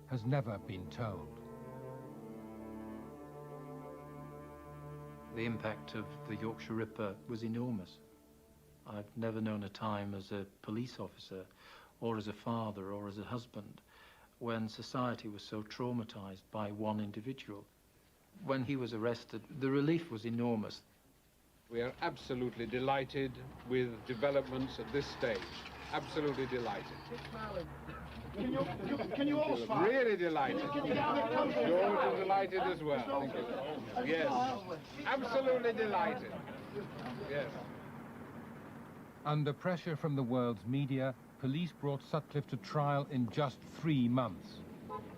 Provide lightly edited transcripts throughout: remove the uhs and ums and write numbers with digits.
has never been told. The impact of the Yorkshire Ripper was enormous. I've never known a time as a police officer or as a father or as a husband when society was so traumatized by one individual. When he was arrested, the relief was enormous. We are absolutely delighted with developments at this stage. Absolutely delighted. Can you all smile? Really delighted. George is delighted as well. Thank you. Yes. Absolutely delighted. Yes. Under pressure from the world's media, police brought Sutcliffe to trial in just 3 months.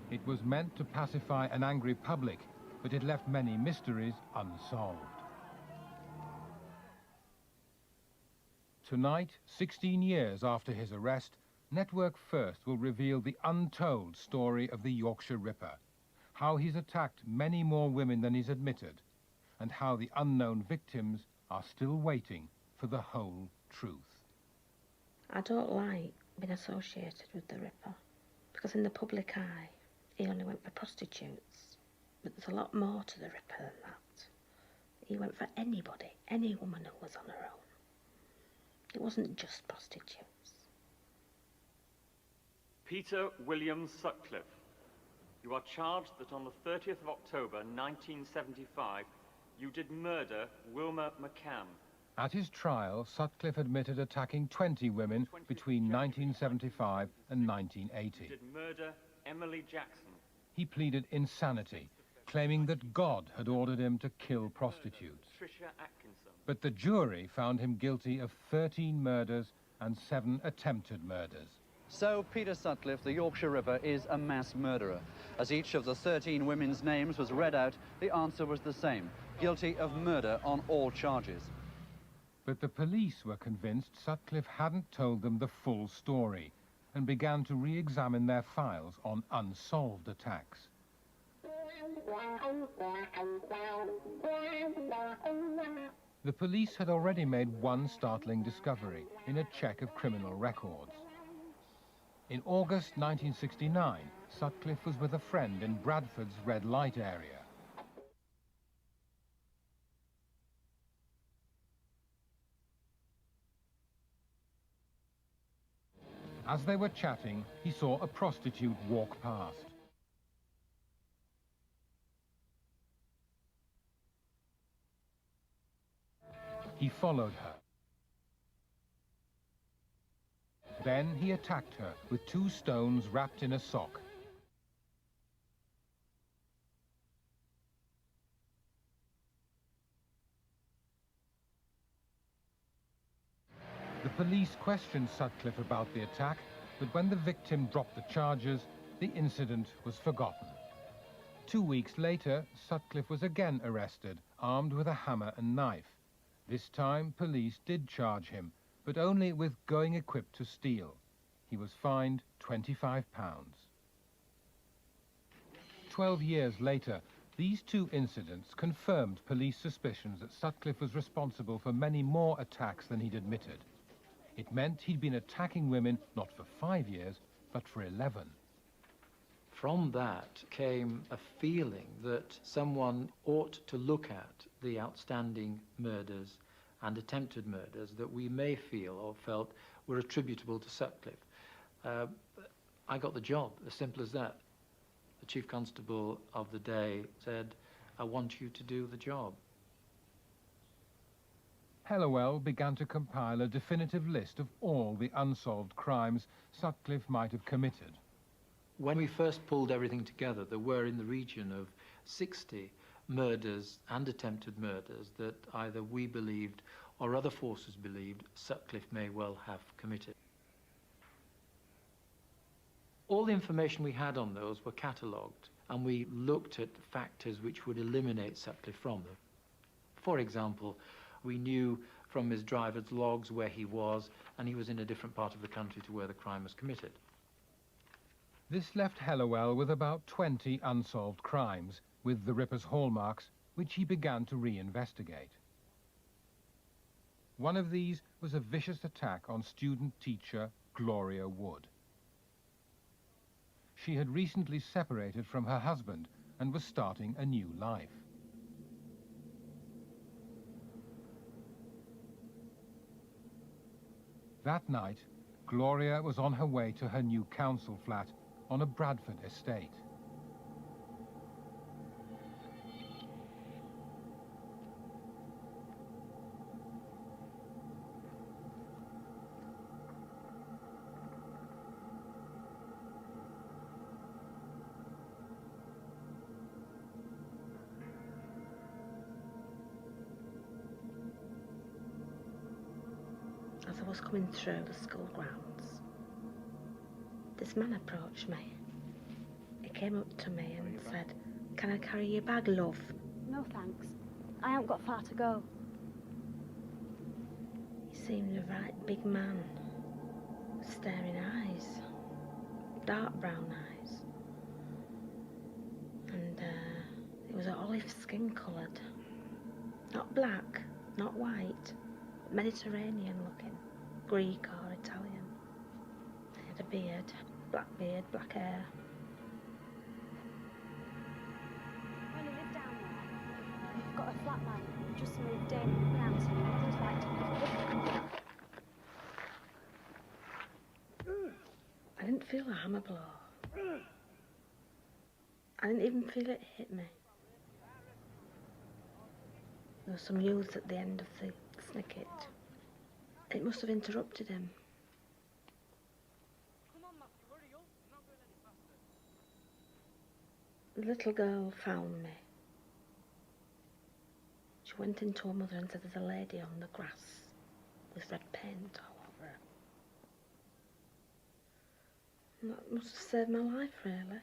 It was meant to pacify an angry public, but it left many mysteries unsolved. Tonight, 16 years after his arrest, Network First will reveal the untold story of the Yorkshire Ripper, how he's attacked many more women than he's admitted, and how the unknown victims are still waiting for the whole truth. I don't like being associated with the Ripper, because in the public eye, he only went for prostitutes. But there's a lot more to the Ripper than that. He went for anybody, any woman who was on her own. It wasn't just prostitutes. Peter William Sutcliffe, you are charged that on the 30th of October 1975, you did murder Wilma McCann. At his trial, Sutcliffe admitted attacking 20 women between 1975 and 1980. You did murder Emily Jackson. He pleaded insanity, claiming that God had ordered him to kill prostitutes. Tricia Atkinson. But the jury found him guilty of 13 murders and 7 attempted murders. So Peter Sutcliffe, the Yorkshire Ripper, is a mass murderer. As each of the 13 women's names was read out, the answer was the same: guilty of murder on all charges. But the police were convinced Sutcliffe hadn't told them the full story and began to re-examine their files on unsolved attacks. The police had already made one startling discovery in a check of criminal records. In August 1969, Sutcliffe was with a friend in Bradford's red light area. As they were chatting, he saw a prostitute walk past. He followed her. Then he attacked her with 2 stones wrapped in a sock. The police questioned Sutcliffe about the attack, but when the victim dropped the charges, the incident was forgotten. 2 weeks later, Sutcliffe was again arrested, armed with a hammer and knife. This time, police did charge him, but only with going equipped to steal. He was fined £25. 12 years later, these 2 incidents confirmed police suspicions that Sutcliffe was responsible for many more attacks than he'd admitted. It meant he'd been attacking women not for 5 years, but for 11. From that came a feeling that someone ought to look at the outstanding murders and attempted murders that we may feel or felt were attributable to Sutcliffe. I got the job, as simple as that. The Chief Constable of the day said, "I want you to do the job." Hellawell began to compile a definitive list of all the unsolved crimes Sutcliffe might have committed. When we first pulled everything together, there were in the region of 60 murders and attempted murders that either we believed or other forces believed Sutcliffe may well have committed. All the information we had on those were catalogued, and we looked at factors which would eliminate Sutcliffe from them. For example, we knew from his driver's logs where he was, and he was in a different part of the country to where the crime was committed. This left Hellawell with about 20 unsolved crimes, with the Ripper's hallmarks, which he began to reinvestigate. One of these was a vicious attack on student-teacher Gloria Wood. She had recently separated from her husband and was starting a new life. That night, Gloria was on her way to her new council flat on a Bradford estate. As I was coming through the school grounds, this man approached me. He came up to me and said, "Can I carry your bag, love?" No thanks. I haven't got far to go. He seemed a right big man, with staring eyes, dark brown eyes. And it was olive skin coloured. Not black, not white, but Mediterranean looking, Greek or Italian. He had a beard, black hair. I only live down there. I've got a flatmate who just moved in. Now, so I'd just like to live. I didn't feel a hammer blow. I didn't even feel it hit me. There was some youths at the end of the snicket. It must have interrupted him. The little girl found me. She went into her mother and said, "There's a lady on the grass with red paint all over her." And that must have saved my life, really.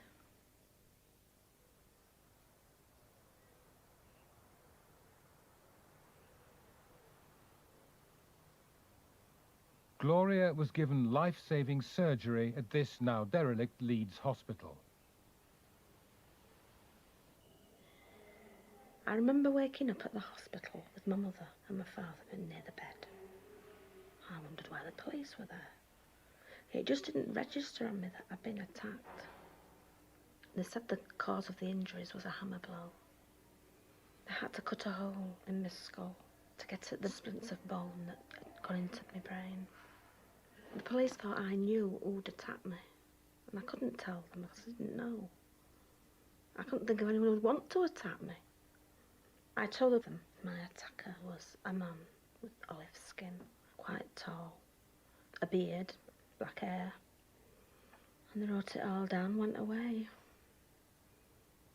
Gloria was given life-saving surgery at this now derelict Leeds hospital. I remember waking up at the hospital with my mother and my father near the bed. I wondered why the police were there. It just didn't register on me that I'd been attacked. They said the cause of the injuries was a hammer blow. They had to cut a hole in my skull to get at the splints of bone that had gone into my brain. The police thought I knew who'd attacked me, and I couldn't tell them because I didn't know. I couldn't think of anyone who'd want to attack me. I told them my attacker was a man with olive skin, quite tall, a beard, black hair, and they wrote it all down, went away.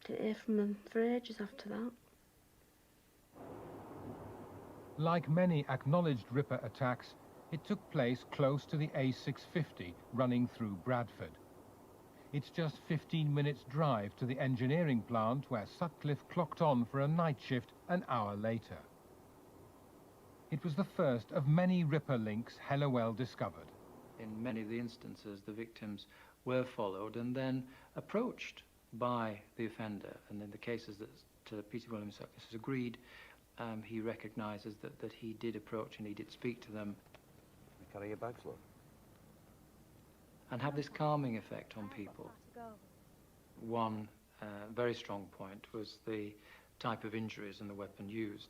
Didn't hear from them for ages after that. Like many acknowledged Ripper attacks, it took place close to the A650 running through Bradford. It's just 15 minutes drive to the engineering plant where Sutcliffe clocked on for a night shift an hour later. It was the first of many Ripper links Hellawell discovered. In many of the instances, the victims were followed and then approached by the offender. And in the cases that Peter William Sutcliffe has agreed, he recognises that he did approach and he did speak to them. Carry your bags, love. And have this calming effect on people. One very strong point was the type of injuries and the weapon used.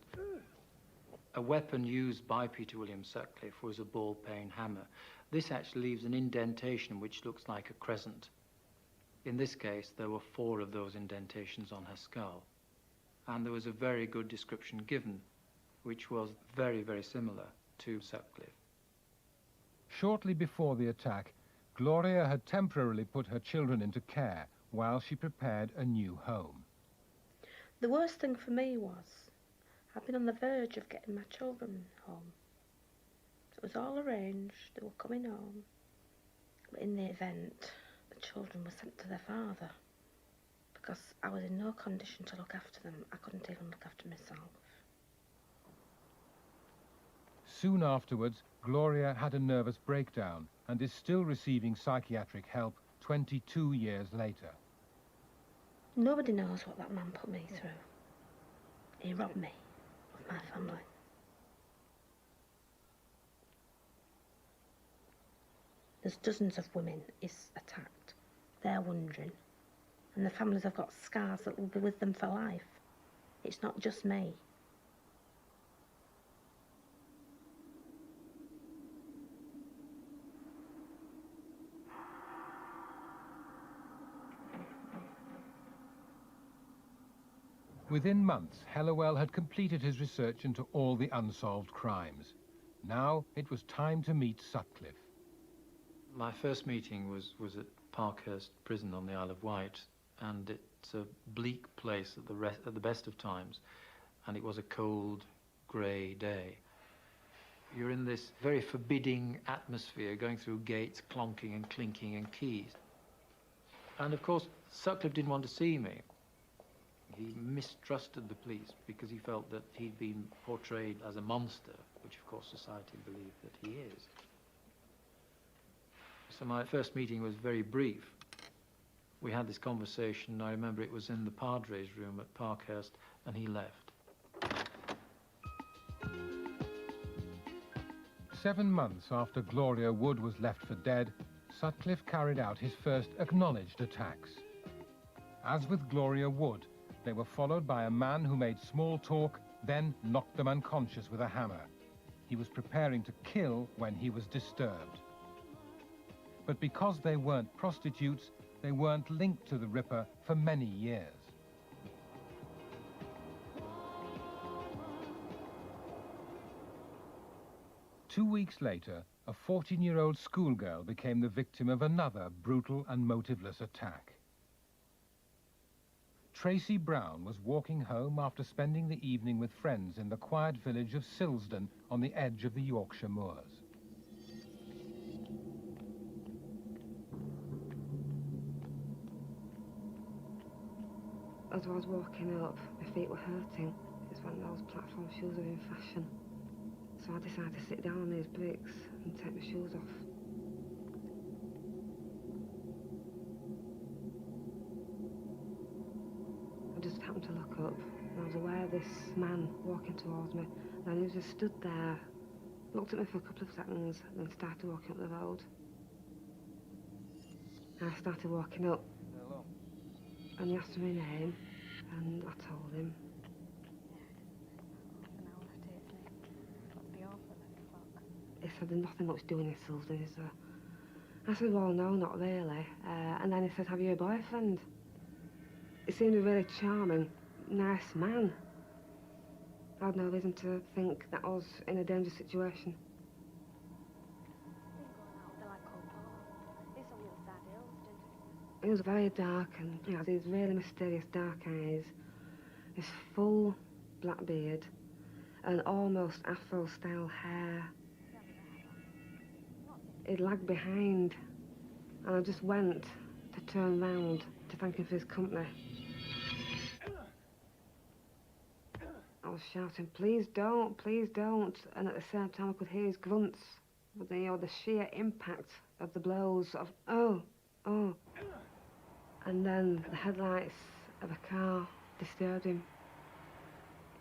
A weapon used by Peter William Sutcliffe was a ball-peen hammer. This actually leaves an indentation which looks like a crescent. In this case, there were 4 of those indentations on her skull. And there was a very good description given, which was very, very similar to Sutcliffe. Shortly before the attack, Gloria had temporarily put her children into care while she prepared a new home. The worst thing for me was I'd been on the verge of getting my children home. It was all arranged, they were coming home. But in the event, the children were sent to their father because I was in no condition to look after them. I couldn't even look after myself. Soon afterwards, Gloria had a nervous breakdown and is still receiving psychiatric help 22 years later. Nobody knows what that man put me through. He robbed me of my family. There's dozens of women he's attacked, they're wondering. And the families have got scars that will be with them for life. It's not just me. Within months, Hellawell had completed his research into all the unsolved crimes. Now it was time to meet Sutcliffe. My first meeting was at Parkhurst Prison on the Isle of Wight, and it's a bleak place at the best of times, and it was a cold, grey day. You're in this very forbidding atmosphere, going through gates clonking and clinking and keys. And of course, Sutcliffe didn't want to see me. He mistrusted the police because he felt that he'd been portrayed as a monster, which of course society believed that he is. So my first meeting was very brief. We had this conversation. I remember it was in the Padre's room at Parkhurst, and he left. 7 months after Gloria Wood was left for dead, Sutcliffe carried out his first acknowledged attacks. As with Gloria Wood, they were followed by a man who made small talk, then knocked them unconscious with a hammer. He was preparing to kill when he was disturbed. But because they weren't prostitutes, they weren't linked to the Ripper for many years. Two weeks later, a 14-year-old schoolgirl became the victim of another brutal and motiveless attack. Tracy Brown was walking home after spending the evening with friends in the quiet village of Silsden on the edge of the Yorkshire moors. As I was walking up, my feet were hurting. It's when those platform shoes are in fashion. So I decided to sit down on these bricks and take my shoes off. I just happened to look up, and I was aware of this man walking towards me. And he just stood there, looked at me for a couple of seconds, and then started walking up the road. And I started walking up. Hello. And he asked me my name, and I told him. He said, there's nothing much doing in Silsden, is there? I said, well, no, not really. And then he said, have you a boyfriend? He seemed a really charming, nice man. I had no reason to think that I was in a dangerous situation. He was very dark, and he had these really mysterious dark eyes, his full black beard, and almost afro-style hair. He'd lagged behind, and I just went to turn round to thank him for his company. I was shouting, please don't, and at the same time I could hear his grunts, with the sheer impact of the blows of, oh. And then the headlights of a car disturbed him.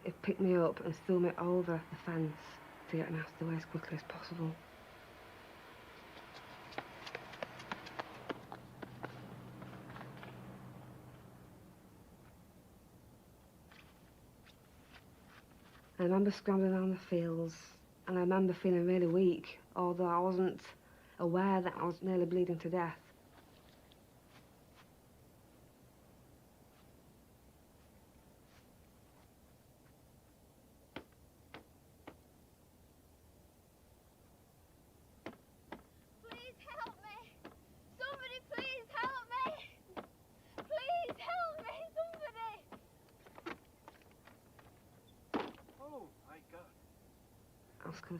It picked me up and threw me over the fence to get me out of the way as quickly as possible. I remember scrambling around the fields, and I remember feeling really weak, although I wasn't aware that I was nearly bleeding to death.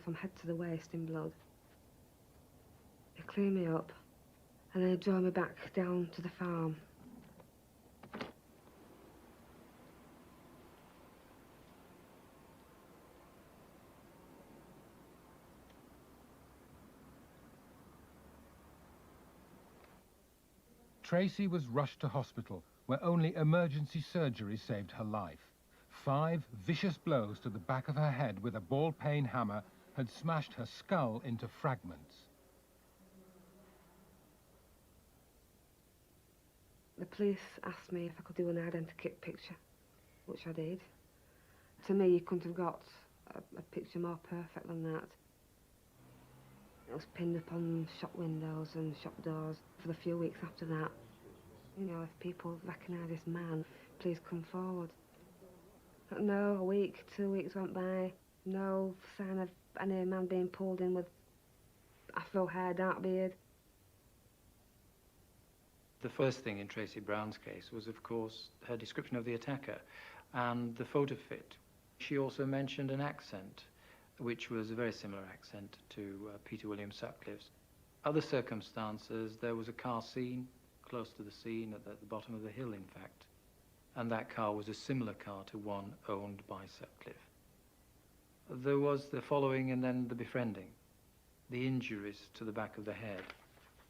From head to the waist in blood. He cleaned me up, and then he drove me back down to the farm. Tracy was rushed to hospital, where only emergency surgery saved her life. 5 vicious blows to the back of her head with a ball-peen hammer had smashed her skull into fragments. The police asked me if I could do an identikit picture, which I did. To me, you couldn't have got a picture more perfect than that. It was pinned up on shop windows and shop doors for the few weeks after that. You know, if people recognise this man, please come forward. But no, a week, 2 weeks went by, no sign of any man being pulled in with afro hair, dark beard. The first thing in Tracy Brown's case was, of course, her description of the attacker and the photo fit. She also mentioned an accent, which was a very similar accent to Peter William Sutcliffe's. Other circumstances, there was a car seen, close to the scene, at the bottom of the hill, in fact. And that car was a similar car to one owned by Sutcliffe. There was the following and then the befriending, the injuries to the back of the head.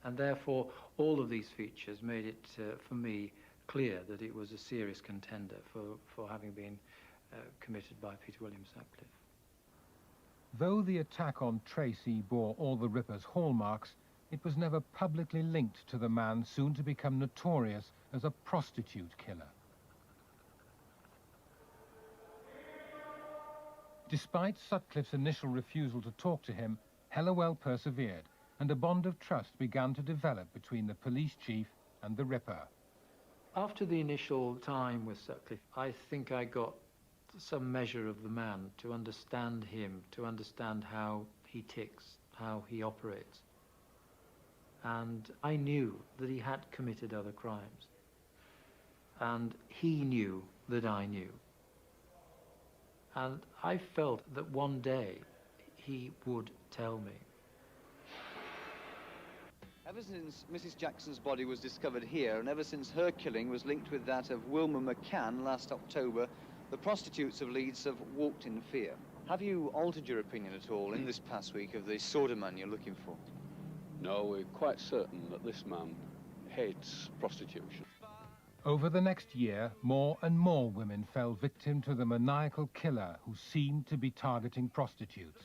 And therefore, all of these features made it, for me, clear that it was a serious contender for having been committed by Peter William Sutcliffe. Though the attack on Tracy bore all the Ripper's hallmarks, it was never publicly linked to the man soon to become notorious as a prostitute killer. Despite Sutcliffe's initial refusal to talk to him, Hellawell persevered, and a bond of trust began to develop between the police chief and the Ripper. After the initial time with Sutcliffe, I think I got some measure of the man, to understand him, to understand how he ticks, how he operates. And I knew that he had committed other crimes. And he knew that I knew. And I felt that one day he would tell me. Ever since Mrs. Jackson's body was discovered here, and ever since her killing was linked with that of Wilma McCann last October, the prostitutes of Leeds have walked in fear. Have you altered your opinion at all in this past week of the sort of man you're looking for? No, we're quite certain that this man hates prostitution. Over the next year, more and more women fell victim to the maniacal killer who seemed to be targeting prostitutes.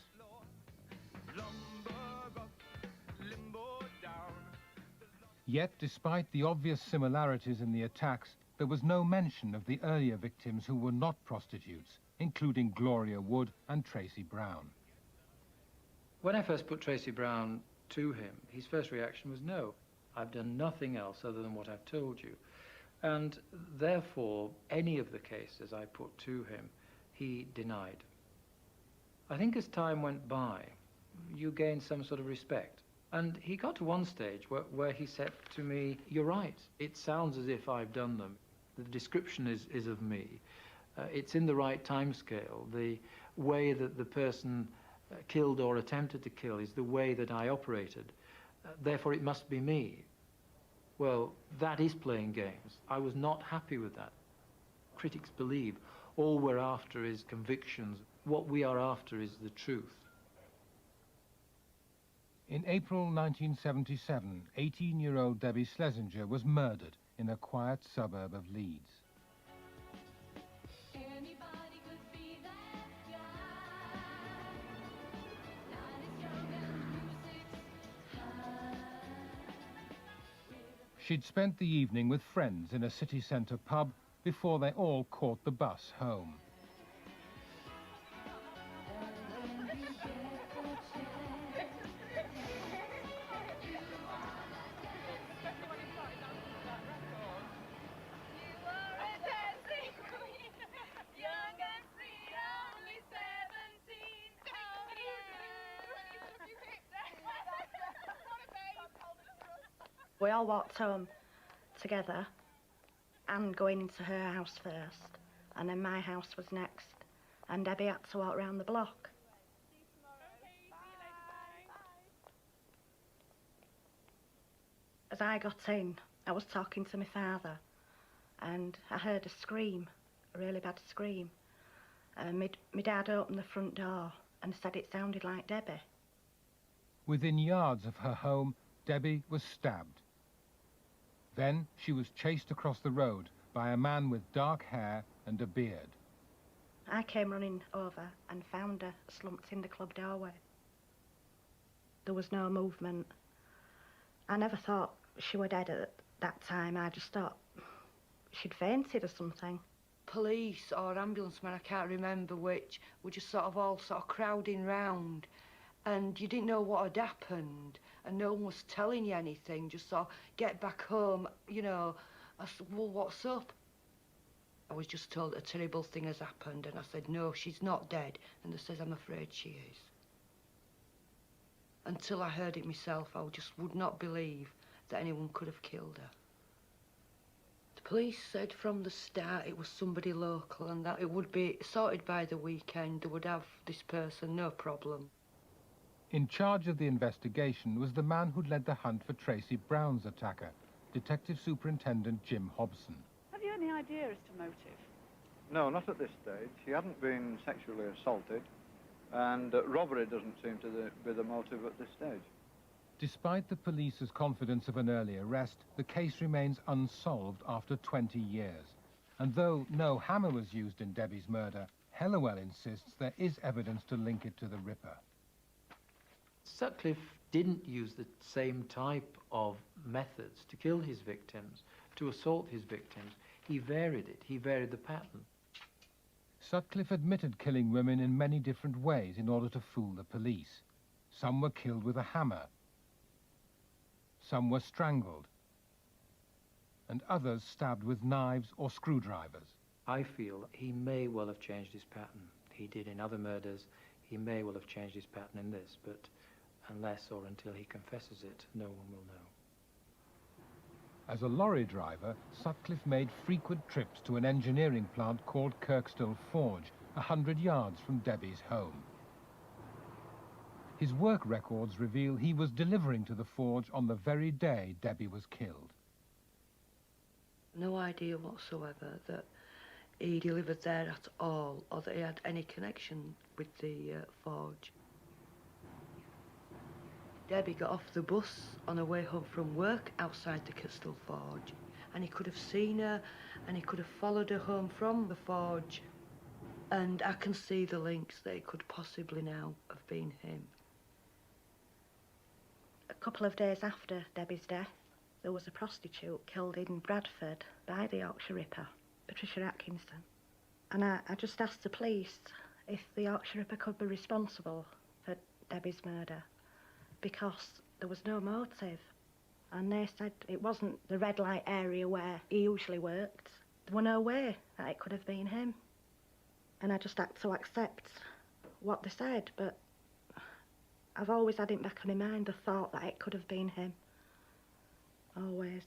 Yet, despite the obvious similarities in the attacks, there was no mention of the earlier victims who were not prostitutes, including Gloria Wood and Tracy Brown. When I first put Tracy Brown to him, his first reaction was, no, I've done nothing else other than what I've told you. And therefore, any of the cases I put to him, he denied. I think as time went by, you gain some sort of respect. And he got to one stage where he said to me, you're right, it sounds as if I've done them. The description is of me. It's in the right time scale. The way that the person killed or attempted to kill is the way that I operated. Therefore, it must be me. Well, that is playing games. I was not happy with that. Critics believe all we're after is convictions. What we are after is the truth. In April 1977, 18-year-old Debbie Schlesinger was murdered in a quiet suburb of Leeds. She'd spent the evening with friends in a city centre pub before they all caught the bus home. We all walked home together, and going into her house first, and then my house was next, and Debbie had to walk round the block. As I got in, I was talking to my father, and I heard a scream, a really bad scream. My dad opened the front door and said it sounded like Debbie. Within yards of her home, Debbie was stabbed. Then she was chased across the road by a man with dark hair and a beard. I came running over and found her slumped in the club doorway. There was no movement. I never thought she were dead that time I just thought she'd fainted or something. Police or ambulance men, I can't remember which, were just sort of all sort of crowding round, and you didn't know what had happened, and no one was telling you anything, just sort of get back home, you know. I said, well, what's up? I was just told a terrible thing has happened, and I said, no, she's not dead, and they says, I'm afraid she is. Until I heard it myself, I just would not believe that anyone could have killed her. The police said from the start it was somebody local and that it would be sorted by the weekend. They would have this person, no problem. In charge of the investigation was the man who'd led the hunt for Tracy Brown's attacker, Detective Superintendent Jim Hobson. Have you any idea as to motive? No, not at this stage. She hadn't been sexually assaulted, and robbery doesn't seem to be the motive at this stage. Despite the police's confidence of an early arrest, the case remains unsolved after 20 years. And though no hammer was used in Debbie's murder, Hellawell insists there is evidence to link it to the Ripper. Sutcliffe didn't use the same type of methods to kill his victims, to assault his victims. He varied it. He varied the pattern. Sutcliffe admitted killing women in many different ways in order to fool the police. Some were killed with a hammer. Some were strangled, and others stabbed with knives or screwdrivers. I feel he may well have changed his pattern. He did in other murders. He may well have changed his pattern in this, but unless or until he confesses it, no one will know. As a lorry driver, Sutcliffe made frequent trips to an engineering plant called Kirkstall Forge, 100 yards from Debbie's home. His work records reveal he was delivering to the forge on the very day Debbie was killed. No idea whatsoever that he delivered there at all, or that he had any connection with the forge. Debbie got off the bus on her way home from work outside the Kirkstall Forge, and he could have seen her, and he could have followed her home from the forge. And I can see the links that it could possibly now have been him. A couple of days after Debbie's death, there was a prostitute killed in Bradford by the Yorkshire Ripper, Patricia Atkinson. And I just asked the police if the Yorkshire Ripper could be responsible for Debbie's murder, because there was no motive. And they said it wasn't the red light area where he usually worked. There was no way that it could have been him. And I just had to accept what they said, but I've always had in the back of my mind the thought that it could have been him. Always.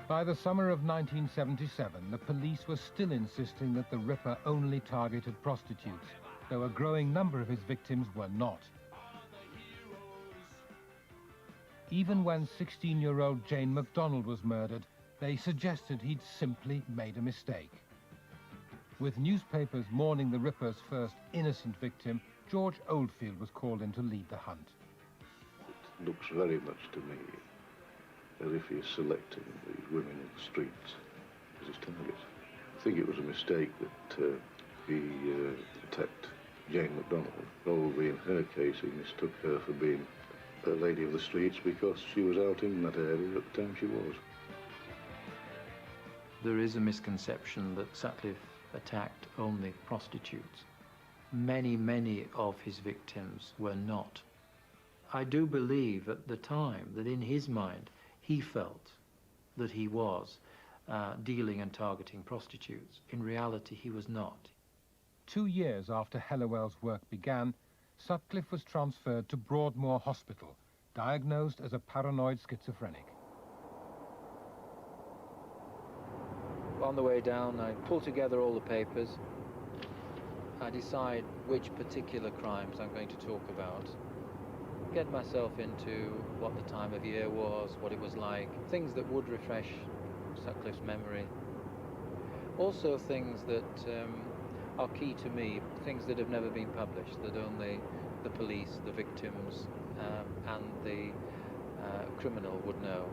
By the summer of 1977, the police were still insisting that the Ripper only targeted prostitutes, though a growing number of his victims were not. Even when 16-year-old Jane MacDonald was murdered, they suggested he'd simply made a mistake. With newspapers mourning the Ripper's first innocent victim, George Oldfield was called in to lead the hunt. It looks very much to me as if he's selecting these women in the streets as his target. I think it was a mistake that he attacked Jane MacDonald. Probably in her case he mistook her for being a lady of the streets because she was out in that area at the time she was. There is a misconception that Sutcliffe attacked only prostitutes. Many of his victims were not. I do believe at the time that in his mind he felt that he was dealing and targeting prostitutes. In reality, he was not. 2 years after Hellawell's work began, Sutcliffe was transferred to Broadmoor Hospital, diagnosed as a paranoid schizophrenic. On the way down, I pull together all the papers. I decide which particular crimes I'm going to talk about. Get myself into what the time of year was, what it was like, things that would refresh Sutcliffe's memory. Also things that are key to me, things that have never been published, that only the police, the victims, and the criminal would know.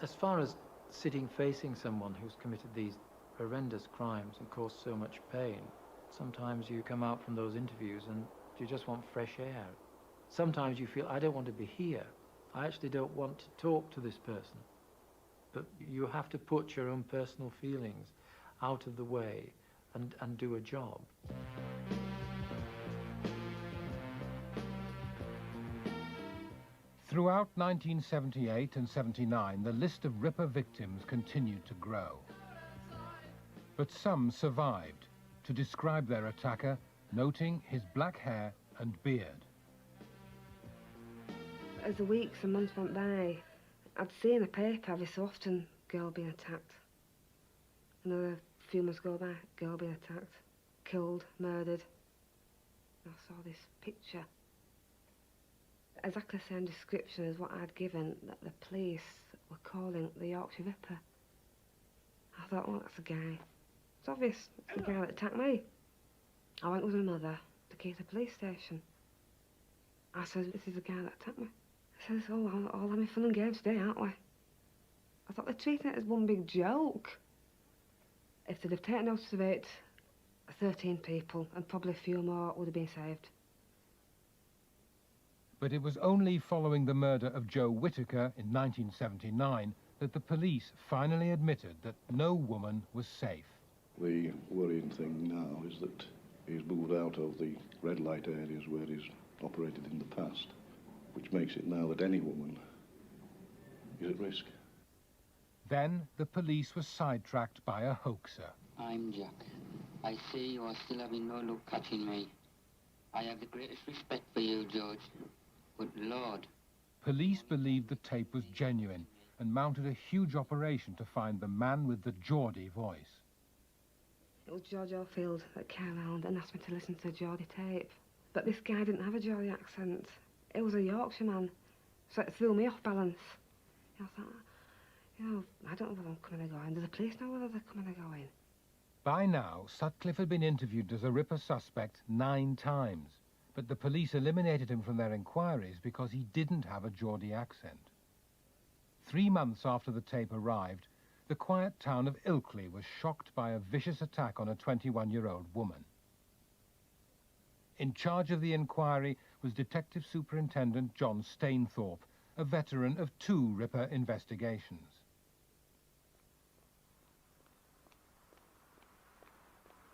As far as sitting facing someone who's committed these horrendous crimes and caused so much pain, sometimes you come out from those interviews and you just want fresh air. Sometimes you feel, I don't want to be here. I actually don't want to talk to this person. But you have to put your own personal feelings out of the way and do a job. Throughout 1978 and 79, the list of Ripper victims continued to grow. But some survived, to describe their attacker, noting his black hair and beard. As the weeks and months went by, I'd see in the paper every so often girl being attacked. Another few months go by, girl being attacked, killed, murdered. I saw this picture. Exactly the same description as what I'd given that the police were calling the Yorkshire Ripper. I thought, oh, that's the guy. It's obvious, it's the guy that attacked me. I went with my mother to keep the police station. I said, this is the guy that attacked me. He says, oh, we're all having fun and games today, aren't we? I thought they're treating it as one big joke. If they'd have taken notice of it, 13 people, and probably a few more would have been saved. But it was only following the murder of Joe Whitaker in 1979 that the police finally admitted that no woman was safe. The worrying thing now is that he's moved out of the red light areas where he's operated in the past, which makes it now that any woman is at risk. Then the police were sidetracked by a hoaxer. I'm Jack. I see you are still having no luck catching me. I have the greatest respect for you, George. But Lord. Police believed the tape was genuine and mounted a huge operation to find the man with the Geordie voice. It was George Oldfield that came round and asked me to listen to a Geordie tape. But this guy didn't have a Geordie accent. It was a Yorkshire man, so it threw me off balance. I thought, you know, I don't know whether I'm coming or going. Do the police know whether they're coming or going? By now, Sutcliffe had been interviewed as a Ripper suspect 9 times, but the police eliminated him from their inquiries because he didn't have a Geordie accent. 3 months after the tape arrived, the quiet town of Ilkley was shocked by a vicious attack on a 21-year-old woman. In charge of the inquiry was Detective Superintendent John Stainthorpe, a veteran of 2 Ripper investigations.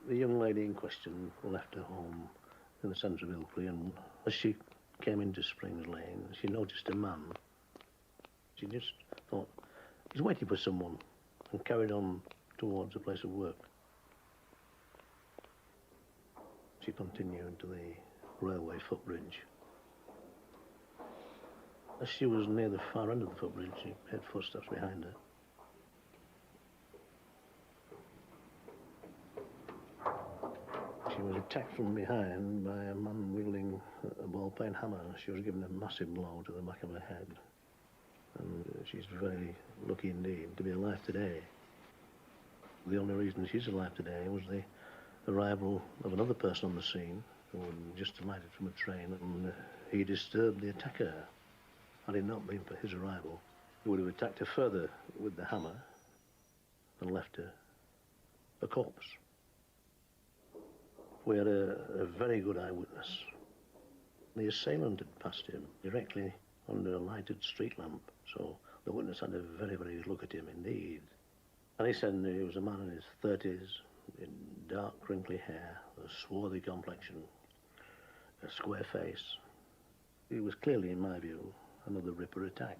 The young lady in question left her home in the centre of Ilkley, and as she came into Springs Lane, she noticed a man. She just thought, he's waiting for someone, and carried on towards the place of work. She continued to the railway footbridge. As she was near the far end of the footbridge, she heard footsteps behind her. She was attacked from behind by a man wielding a ball-peen hammer. She was given a massive blow to the back of her head. And she's very lucky indeed to be alive today. The only reason she's alive today was the arrival of another person on the scene who had just alighted from a train, and he disturbed the attacker. Had it not been for his arrival, he would have attacked her further with the hammer and left her a corpse. We had a very good eyewitness. The assailant had passed him directly under a lighted street lamp, so the witness had a very, very good look at him indeed. And he said he was a man in his 30s, in dark, crinkly hair, a swarthy complexion, a square face. He was clearly, in my view, another Ripper attack,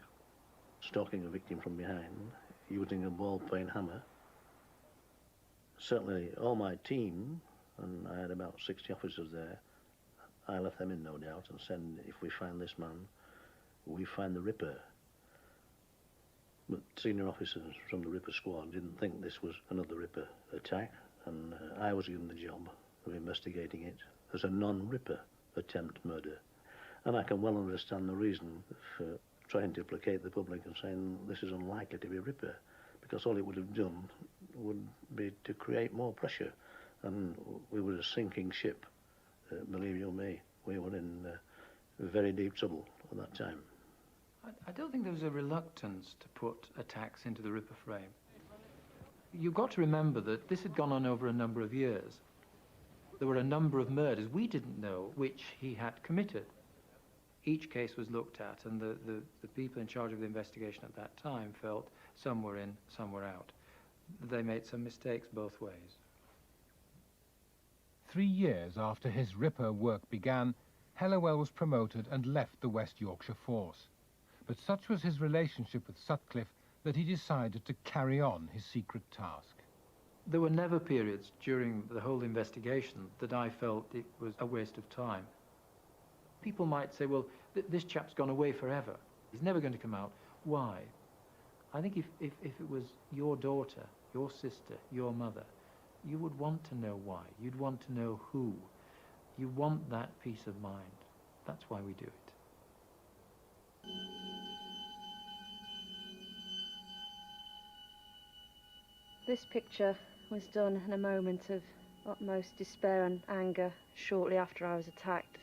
stalking a victim from behind, using a ball-peen hammer. Certainly all my team, and I had about 60 officers there, I left them in, no doubt, and said, if we find this man, we find the Ripper. But senior officers from the Ripper squad didn't think this was another Ripper attack, and I was given the job of investigating it as a non-Ripper attempt murder. And I can well understand the reason for trying to placate the public and saying this is unlikely to be a Ripper, because all it would have done would be to create more pressure, and we were a sinking ship. Believe you me, we were in very deep trouble at that time. I don't think there was a reluctance to put attacks into the Ripper frame. You've got to remember that this had gone on over a number of years. There were a number of murders. We didn't know which he had committed. Each case was looked at, and the people in charge of the investigation at that time felt some were in, some were out. They made some mistakes both ways. 3 years after his Ripper work began, Hellawell was promoted and left the West Yorkshire force. But such was his relationship with Sutcliffe that he decided to carry on his secret task. There were never periods during the whole investigation that I felt it was a waste of time. People might say, well, this chap's gone away forever. He's never going to come out. Why? I think if it was your daughter, your sister, your mother, you would want to know why. You'd want to know who. You want that peace of mind. That's why we do it. This picture was done in a moment of utmost despair and anger shortly after I was attacked.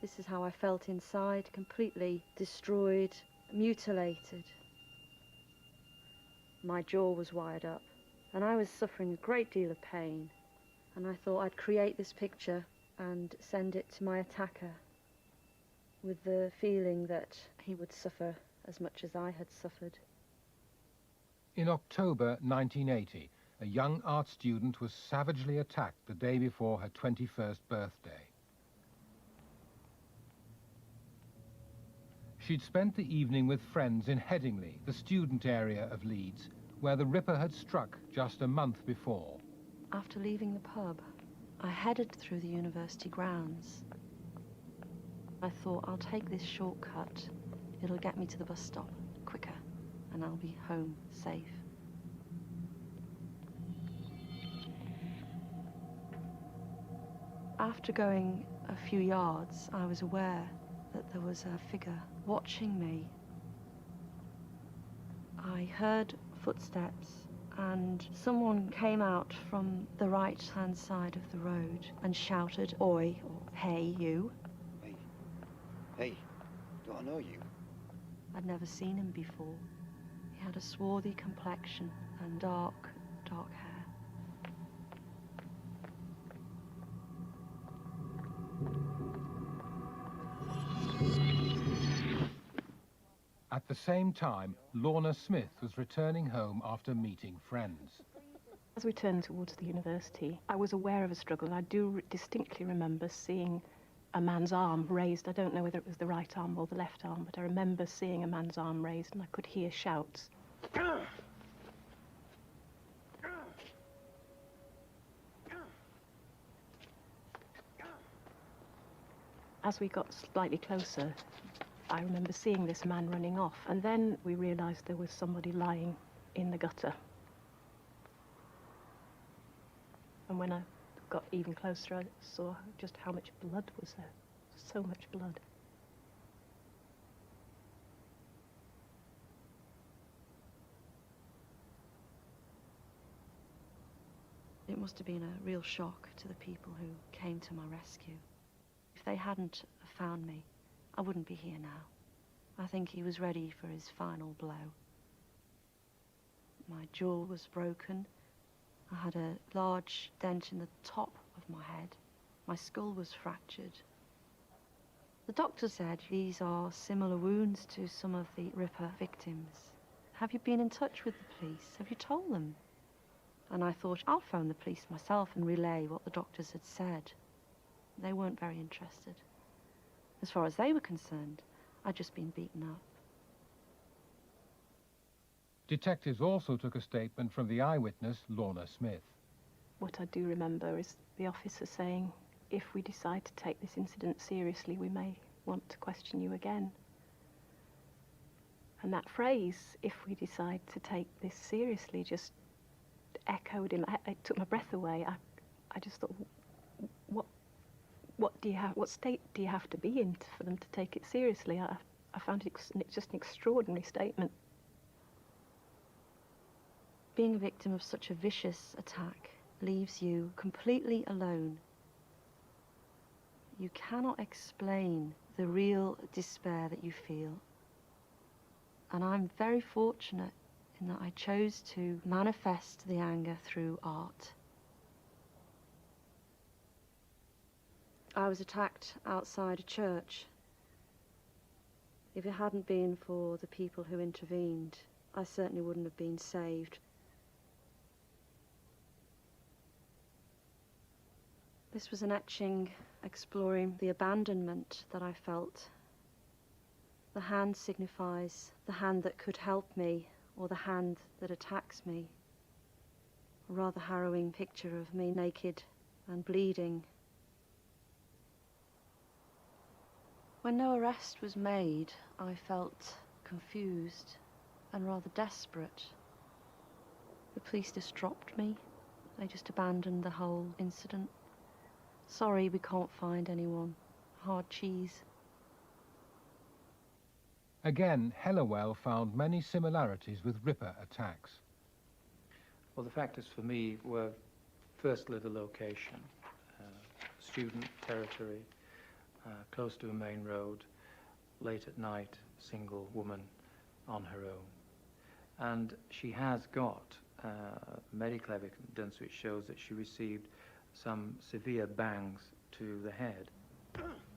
This is how I felt inside, completely destroyed, mutilated. My jaw was wired up, and I was suffering a great deal of pain. And I thought I'd create this picture and send it to my attacker with the feeling that he would suffer as much as I had suffered. In October 1980, a young art student was savagely attacked the day before her 21st birthday. She'd spent the evening with friends in Headingley, the student area of Leeds, where the Ripper had struck just a month before. After leaving the pub, I headed through the university grounds. I thought, I'll take this shortcut. It'll get me to the bus stop quicker, and I'll be home safe. After going a few yards, I was aware that there was a figure watching me. I heard footsteps, and someone came out from the right-hand side of the road and shouted, "Oi," or "Hey, you." Hey, do I know you? I'd never seen him before. He had a swarthy complexion and dark, dark hair. At the same time, Lorna Smith was returning home after meeting friends. As we turned towards the university, I was aware of a struggle, and I do distinctly remember seeing a man's arm raised. I don't know whether it was the right arm or the left arm, but I remember seeing a man's arm raised, and I could hear shouts. As we got slightly closer, I remember seeing this man running off, and then we realised there was somebody lying in the gutter. And when I got even closer, I saw just how much blood was there. So much blood. It must have been a real shock to the people who came to my rescue. If they hadn't found me, I wouldn't be here now. I think he was ready for his final blow. My jaw was broken. I had a large dent in the top of my head. My skull was fractured. The doctor said these are similar wounds to some of the Ripper victims. Have you been in touch with the police? Have you told them? And I thought, I'll phone the police myself and relay what the doctors had said. They weren't very interested. As far as they were concerned, I'd just been beaten up. Detectives also took a statement from the eyewitness, Lorna Smith. What I do remember is the officer saying, if we decide to take this incident seriously, we may want to question you again. And that phrase, if we decide to take this seriously, just echoed in. It took my breath away. I just thought, what state do you have to be in for them to take it seriously? I found it just an extraordinary statement. Being a victim of such a vicious attack leaves you completely alone. You cannot explain the real despair that you feel. And I'm very fortunate in that I chose to manifest the anger through art. I was attacked outside a church. If it hadn't been for the people who intervened, I certainly wouldn't have been saved. This was an etching exploring the abandonment that I felt. The hand signifies the hand that could help me, or the hand that attacks me. A rather harrowing picture of me naked and bleeding. When no arrest was made, I felt confused and rather desperate. The police just dropped me. They just abandoned the whole incident. Sorry, we can't find anyone. Hard cheese. Again, Hellawell found many similarities with Ripper attacks. Well, the factors for me were, firstly, the location. Student territory, close to a main road, late at night, single woman on her own. And she has got medical evidence which shows that she received some severe bangs to the head.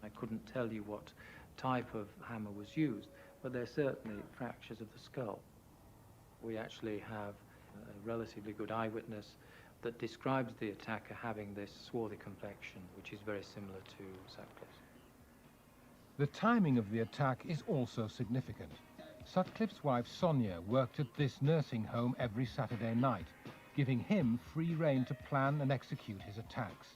I couldn't tell you what type of hammer was used, but they're certainly fractures of the skull. We actually have a relatively good eyewitness that describes the attacker having this swarthy complexion, which is very similar to Sutcliffe's. The timing of the attack is also significant. Sutcliffe's wife Sonia worked at this nursing home every Saturday night, giving him free rein to plan and execute his attacks.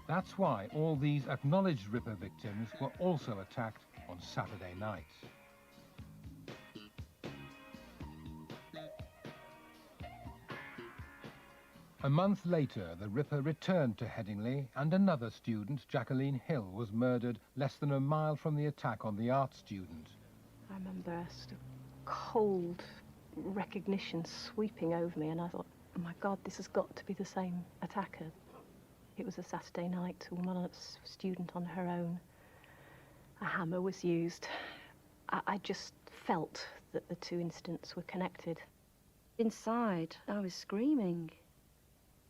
That's why all these acknowledged Ripper victims were also attacked on Saturday nights. A month later, the Ripper returned to Headingley, and another student, Jacqueline Hill, was murdered less than a mile from the attack on the art student. I remember a sort of cold recognition sweeping over me, and I thought, oh my God, this has got to be the same attacker. It was a Saturday night, a woman, a student on her own. A hammer was used. I just felt that the two incidents were connected. Inside, I was screaming.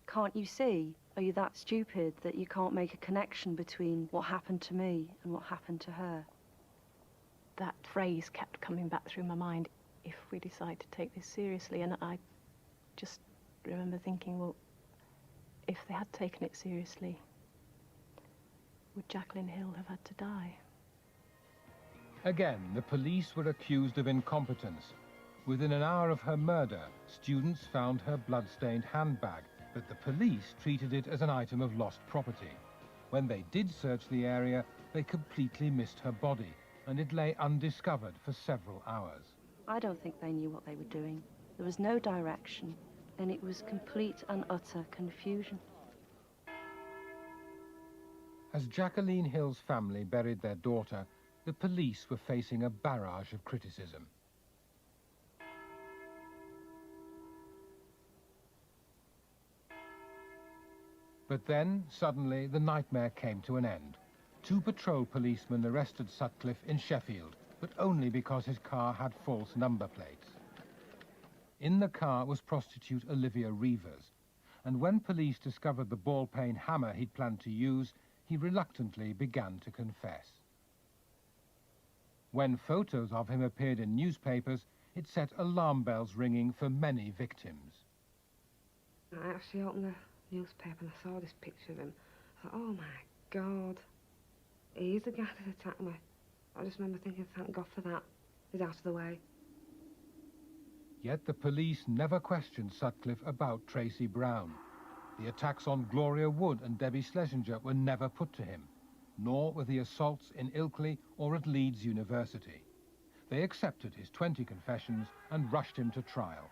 Can't you see? Are you that stupid that you can't make a connection between what happened to me and what happened to her? That phrase kept coming back through my mind, if we decide to take this seriously, and I just remember thinking, well, if they had taken it seriously, would Jacqueline Hill have had to die? Again, the police were accused of incompetence. Within an hour of her murder, students found her blood-stained handbag, but the police treated it as an item of lost property. When they did search the area, they completely missed her body, and it lay undiscovered for several hours. I don't think they knew what they were doing. There was no direction, and it was complete and utter confusion. As Jacqueline Hill's family buried their daughter, the police were facing a barrage of criticism. But then, suddenly, the nightmare came to an end. 2 patrol policemen arrested Sutcliffe in Sheffield, but only because his car had false number plates. In the car was prostitute Olivia Reevers, and when police discovered the ball-peen hammer he'd planned to use, he reluctantly began to confess. When photos of him appeared in newspapers, it set alarm bells ringing for many victims. I actually opened the newspaper and I saw this picture of him. I thought, oh my God, he's the guy that attacked me. I just remember thinking, thank God for that. He's out of the way. Yet the police never questioned Sutcliffe about Tracy Brown. The attacks on Gloria Wood and Debbie Schlesinger were never put to him, nor were the assaults in Ilkley or at Leeds University. They accepted his 20 confessions and rushed him to trial.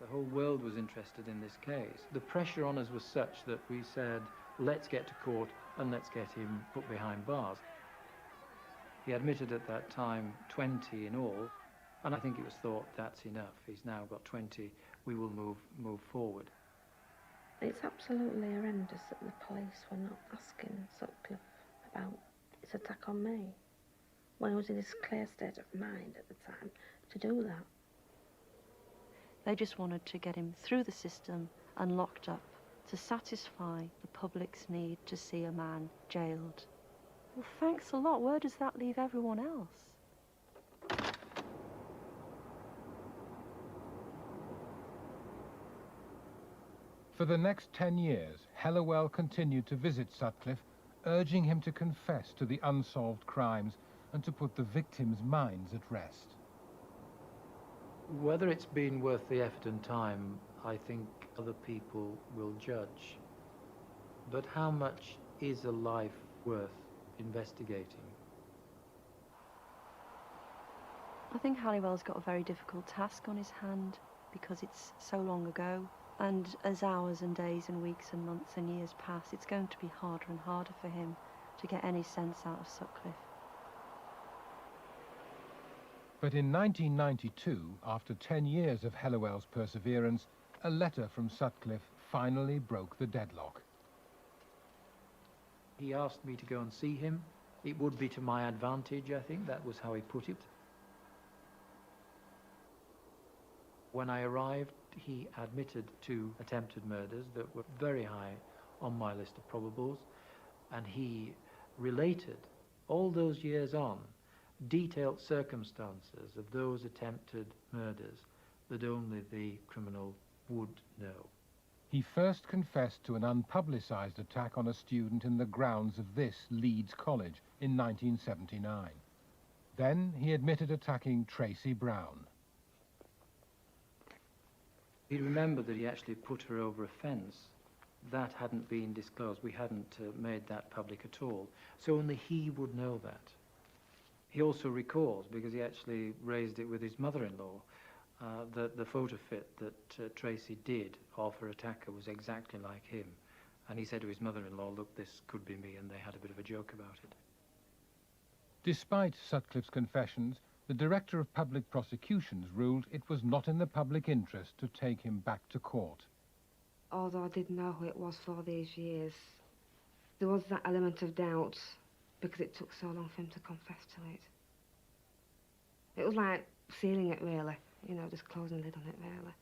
The whole world was interested in this case. The pressure on us was such that we said, let's get to court and let's get him put behind bars. He admitted at that time 20 in all, and I think it was thought, that's enough. He's now got 20, we will move forward. It's absolutely horrendous that the police were not asking Sutcliffe about his attack on me when I was in this clear state of mind at the time to do that. They just wanted to get him through the system and locked up to satisfy the public's need to see a man jailed. Well, thanks a lot. Where does that leave everyone else? For the next 10 years, Hellawell continued to visit Sutcliffe, urging him to confess to the unsolved crimes and to put the victims' minds at rest. Whether it's been worth the effort and time, I think other people will judge. But how much is a life worth investigating? I think Halliwell's got a very difficult task on his hand because it's so long ago. And as hours and days and weeks and months and years pass, it's going to be harder and harder for him to get any sense out of Sutcliffe. But in 1992, after 10 years of Hellawell's perseverance, a letter from Sutcliffe finally broke the deadlock. He asked me to go and see him. It would be to my advantage, I think. That was how he put it. When I arrived, he admitted 2 attempted murders that were very high on my list of probables, and he related, all those years on, detailed circumstances of those attempted murders that only the criminal would know. He first confessed to an unpublicized attack on a student in the grounds of this Leeds College in 1979. Then he admitted attacking Tracy Brown. He remembered that he actually put her over a fence. That hadn't been disclosed. We hadn't made that public at all. So only he would know that. He also recalls, because he actually raised it with his mother-in-law, that the photo fit that Tracy did of her attacker was exactly like him. And he said to his mother-in-law, look, this could be me, and they had a bit of a joke about it. Despite Sutcliffe's confessions, the Director of Public Prosecutions ruled it was not in the public interest to take him back to court. Although I didn't know who it was for these years, there was that element of doubt because it took so long for him to confess to it. It was like sealing it, really, you know, just closing the lid on it, really.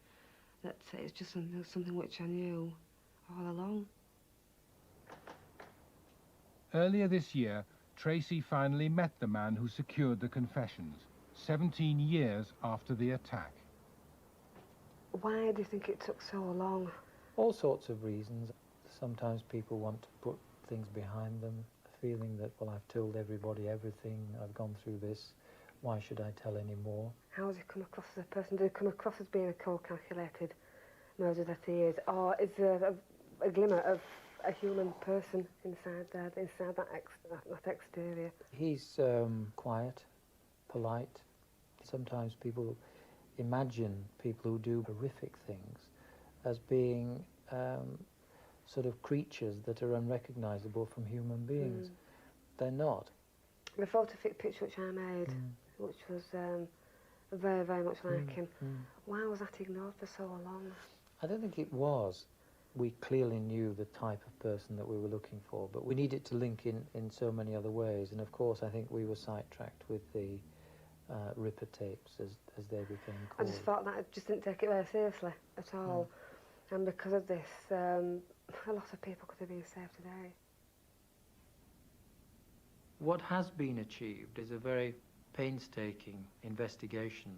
That it's just something which I knew all along. Earlier this year, Tracy finally met the man who secured the confessions, 17 years after the attack. Why do you think it took so long? All sorts of reasons. Sometimes people want to put things behind them, a feeling that, well, I've told everybody everything, I've gone through this, why should I tell any more? How does he come across as a person? Does he come across as being a cold, calculated murderer that he is? Or is there a glimmer of a human person inside there, inside that exterior? He's quiet, polite. Sometimes people imagine people who do horrific things as being sort of creatures that are unrecognisable from human beings. They're not. The photographic picture which I made, which was very, very much like him, why was that ignored for so long? I don't think it was. We clearly knew the type of person that we were looking for, but we needed to link in so many other ways. And of course, I think we were sidetracked with the Ripper tapes as they became called. I just thought that I just didn't take it very seriously at all. And because of this, a lot of people could have been saved today. What has been achieved is a very painstaking investigation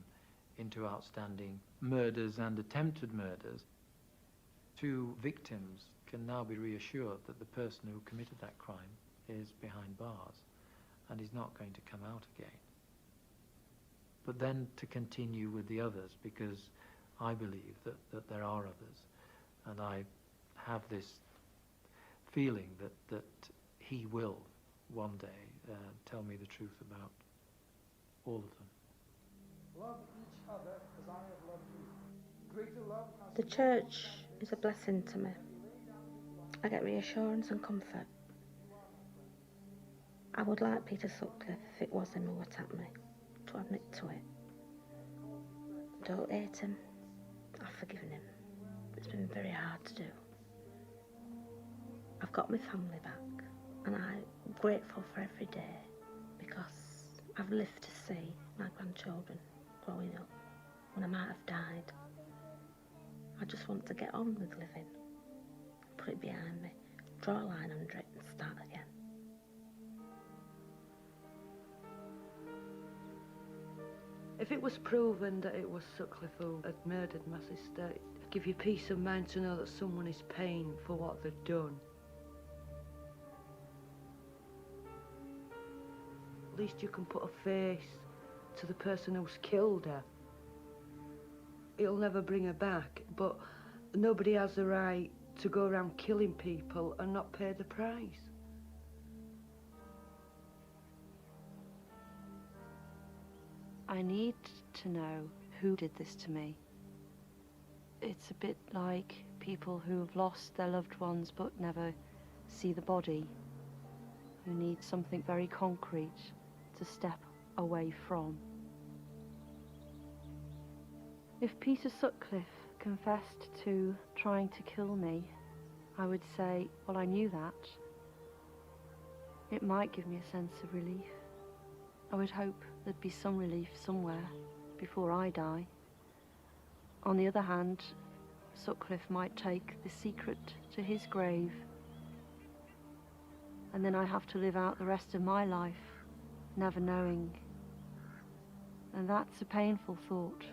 into outstanding murders and attempted murders. 2 victims can now be reassured that the person who committed that crime is behind bars and is not going to come out again. But then to continue with the others, because I believe that there are others, and I have this feeling that he will one day tell me the truth about all of them. Love each other as I have loved you. Greater love has The church is a blessing to me. I get reassurance and comfort. I would like Peter Sutcliffe, if it was him who attacked me, to admit to it. I don't hate him. I've forgiven him. It's been very hard to do. I've got my family back. And I'm grateful for every day because I've lived to see my grandchildren growing up when I might have died. I just want to get on with living, put it behind me, draw a line under it and start again. If it was proven that it was Sutcliffe who had murdered my sister, it'd give you peace of mind to know that someone is paying for what they've done. At least you can put a face to the person who's killed her. It'll never bring her back, but nobody has the right to go around killing people and not pay the price. I need to know who did this to me. It's a bit like people who have lost their loved ones but never see the body, who need something very concrete to step away from. If Peter Sutcliffe confessed to trying to kill me, I would say, well, I knew that. It might give me a sense of relief. I would hope there'd be some relief somewhere before I die. On the other hand, Sutcliffe might take the secret to his grave, and then I have to live out the rest of my life never knowing. And that's a painful thought.